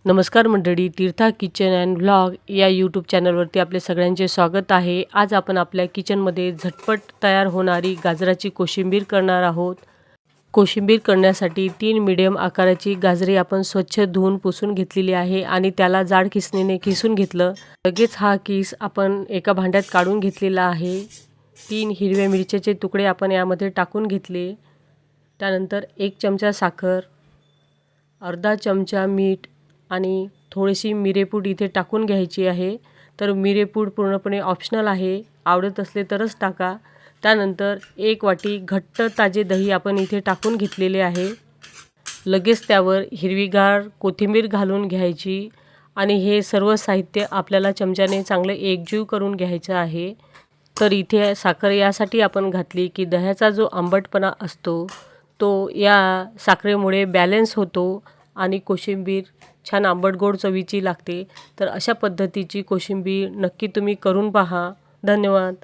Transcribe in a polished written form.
नमस्कार मंडळी, तीर्था kitchen and vlog या यूट्यूब चॅनलवरती आपले सगळ्यांचे स्वागत आहे। आज आपण आपल्या किचनमध्ये झटपट तयार होणारी गाजराची कोशिंबीर करणार आहोत। कोशिंबीर करण्यासाठी 3 मीडियम आकाराची गाजरे आपण स्वच्छ धुवून पुसून घेतलेली आहे आणि त्याला जाड किसणीने किसून घेतलं। लगेच हा किस आपण एका भांड्यात काढून घेतलेला आहे। 3 हिरव्या मिरच्याचे तुकडे आपण यामध्ये टाकून घेतले। त्यानंतर 1 चमचा साखर, अर्धा चमचा मीठ आणि थोडीशी मिरेपूड इथे टाकून घ्यायची आहे। तर मिरेपूड पूर्णपणे ऑप्शनल आहे, आवडत असले तरच टाका। त्यानंतर 1 वाटी घट्ट ताजे दही आपण इथे टाकून घेतलेले आहे। लगेच त्यावर हिरवीगार कोथिंबीर घालून घ्यायची आणि हे सर्व साहित्य आपल्याला चमच्याने चांगले एकजीव करून घ्यायचं आहे। तर इथे साखर यासाठी आपण घातली की दह्याचा जो आंबटपणा असतो तो या साखरेमुळे बॅलन्स होतो आणि कोशिंबीर छान आंबट गोड चवीची लागते। तर अशा पद्धतीची कोशिंबीर नक्की तुम्ही करून पहा। धन्यवाद।